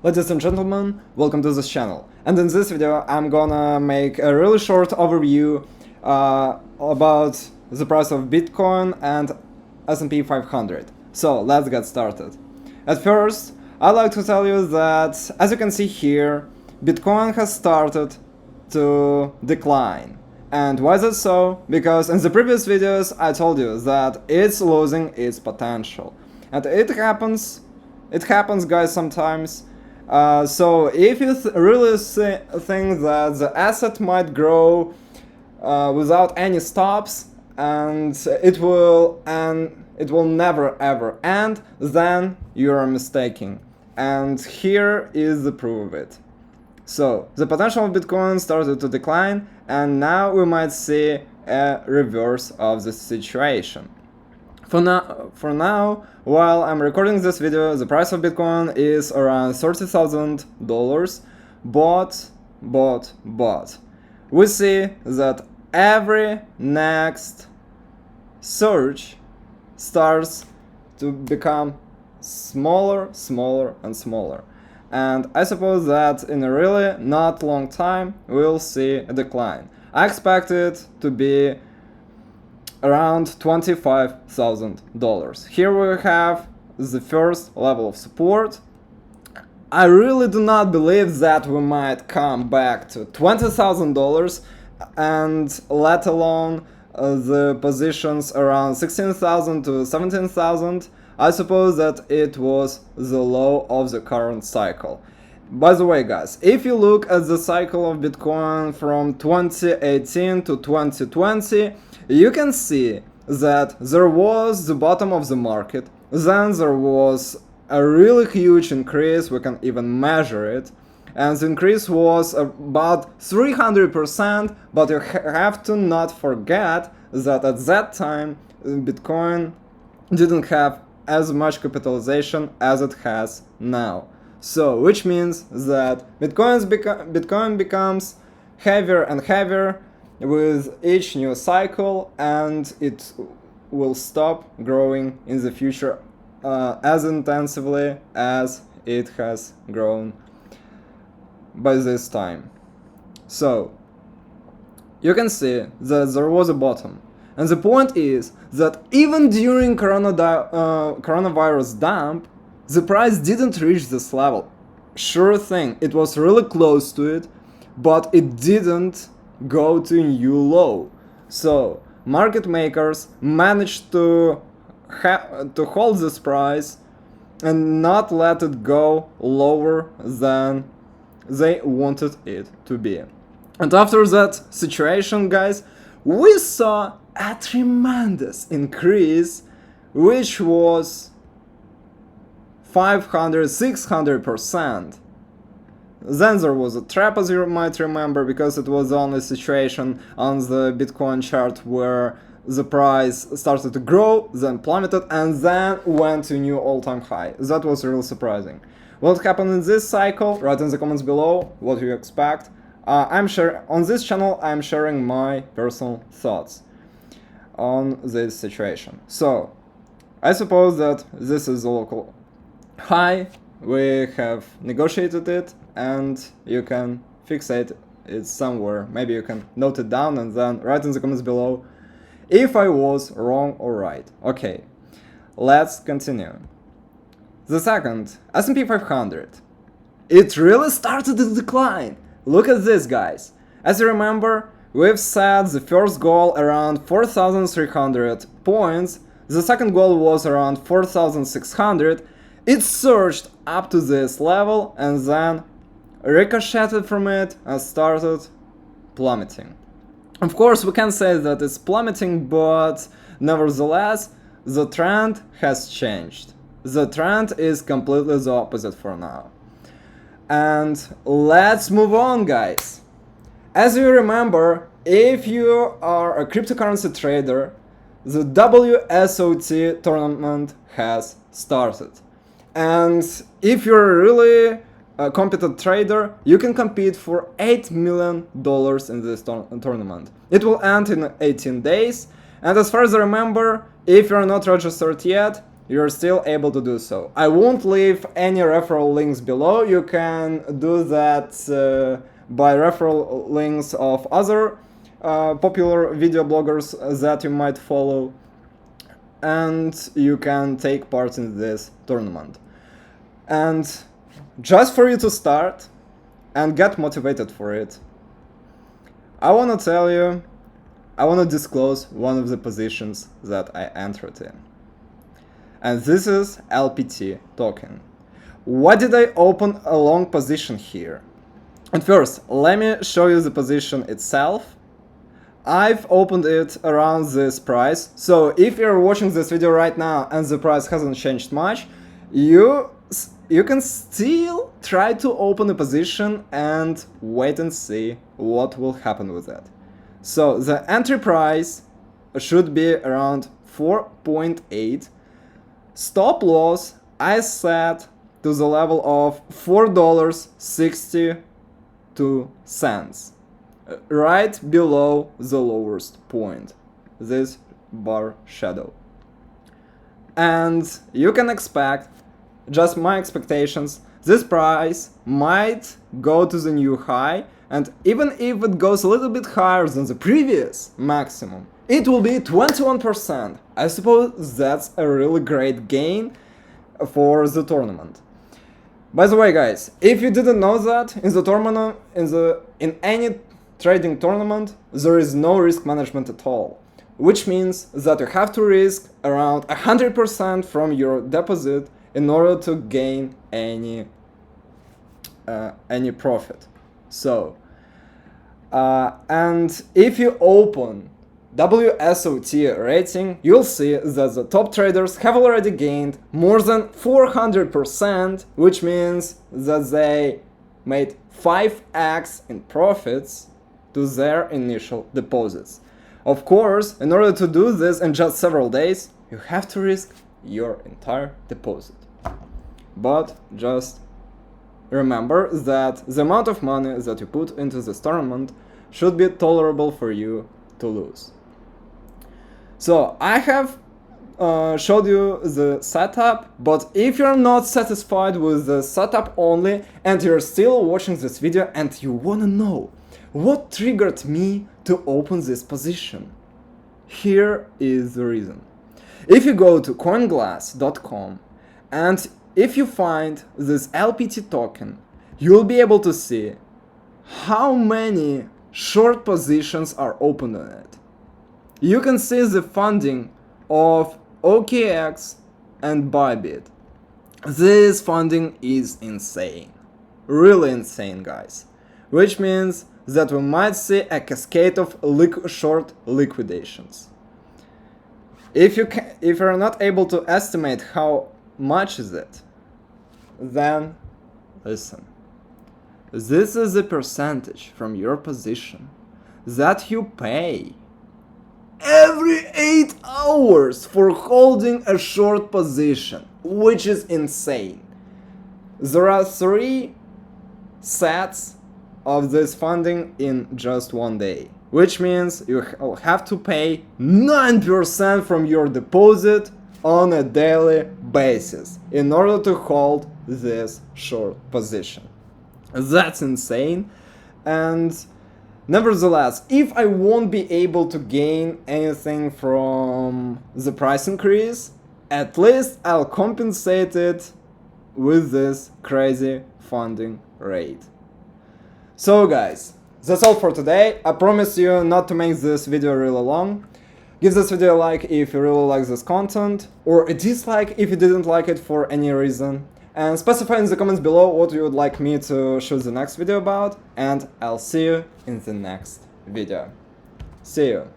Ladies and gentlemen, welcome to this channel, and in this video I'm gonna make a really short overview about the price of Bitcoin and S&P 500. So let's get started. At first, I'd like to tell you that, as you can see here, Bitcoin has started to decline. And why is it so? Because in the previous videos I told you that it's losing its potential. And it happens guys sometimes. So if you really think that the asset might grow without any stops and it will never ever end, then you are mistaken. And here is the proof of it. So the potential of Bitcoin started to decline, and now we might see a reverse of the situation. For now, while I'm recording this video, the price of Bitcoin is around $30,000, but we see that every next surge starts to become smaller and smaller. And I suppose that in a really not long time we'll see a decline. I expect it to be around $25,000. Here we have the first level of support. I really do not believe that we might come back to $20,000, and let alone the positions around 16,000 to 17,000. I suppose that it was the low of the current cycle. By the way, guys, if you look at the cycle of Bitcoin from 2018 to 2020, you can see that there was the bottom of the market, then there was a really huge increase, we can even measure it, and the increase was about 300%, but you have to not forget that at that time Bitcoin didn't have as much capitalization as it has now. So, which means that Bitcoin becomes heavier and heavier with each new cycle, and it will stop growing in the future as intensively as it has grown by this time. So, you can see that there was a bottom. And the point is that even during coronavirus dump, the price didn't reach this level. Sure thing, it was really close to it, but it didn't go to a new low. So market makers managed to hold this price and not let it go lower than they wanted it to be. And after that situation, guys, we saw a tremendous increase, which was 500-600%. Then there was a trap, as you might remember, because it was the only situation on the Bitcoin chart where the price started to grow, then plummeted, and then went to a new all-time high. That was really surprising. What happened in this cycle? Write in the comments below what you expect. On this channel I'm sharing my personal thoughts on this situation. So I suppose that this is a local high, we have negotiated it, and you can fixate it somewhere. Maybe you can note it down and then write in the comments below if I was wrong or right. Okay, let's continue. The second, S&P 500. It really started to decline. Look at this, guys. As you remember, we've set the first goal around 4,300 points, the second goal was around 4,600, it surged up to this level and then ricocheted from it and started plummeting. Of course, we can say that it's plummeting, but nevertheless, the trend has changed. The trend is completely the opposite for now. And let's move on, guys. As you remember, if you are a cryptocurrency trader, the WSOT tournament has started. And if you're a really competent trader, you can compete for $8 million in this tournament. It will end in 18 days. And as far as I remember, if you're not registered yet, you're still able to do so. I won't leave any referral links below. You can do that by referral links of other popular video bloggers that you might follow, and you can take part in this tournament. And just for you to start and get motivated for it, I want to tell you, I want to disclose one of the positions that I entered in. And this is LPT token. Why did I open a long position here? And first, let me show you the position itself. I've opened it around this price, so if you're watching this video right now and the price hasn't changed much, you can still try to open a position and wait and see what will happen with it. So the entry price should be around 4.8. Stop loss I set to the level of $4.62, right below the lowest point, this bar shadow. And you can expect, just my expectations, this price might go to the new high, and even if it goes a little bit higher than the previous maximum, it will be 21%. I suppose that's a really great gain for the tournament. By the way, guys, if you didn't know that, in the tournament, in any trading tournament, there is no risk management at all, which means that you have to risk around 100% from your deposit in order to gain any profit. So, and if you open WSOT rating, you'll see that the top traders have already gained more than 400%, which means that they made 5x in profits to their initial deposits. Of course, in order to do this in just several days, you have to risk your entire deposit. But just remember that the amount of money that you put into this tournament should be tolerable for you to lose. So I have showed you the setup, but if you're not satisfied with the setup only and you're still watching this video and you wanna know what triggered me to open this position, here is the reason. If you go to coinglass.com and if you find this LPT token, you'll be able to see how many short positions are open on it. You can see the funding of OKX and Bybit. This funding is insane. Really insane, guys. Which means that we might see a cascade of short liquidations. If you're not able to estimate how much is it, then listen. This is the percentage from your position that you pay every 8 hours for holding a short position, which is insane. There are 3 sets of this funding in just one day, which means you have to pay 9% from your deposit on a daily basis in order to hold this short position. That's insane. And nevertheless, if I won't be able to gain anything from the price increase, at least I'll compensate it with this crazy funding rate. So guys, that's all for today. I promise you not to make this video really long. Give this video a like if you really like this content, or a dislike if you didn't like it for any reason. And specify in the comments below what you would like me to shoot the next video about, and I'll see you in the next video. See you!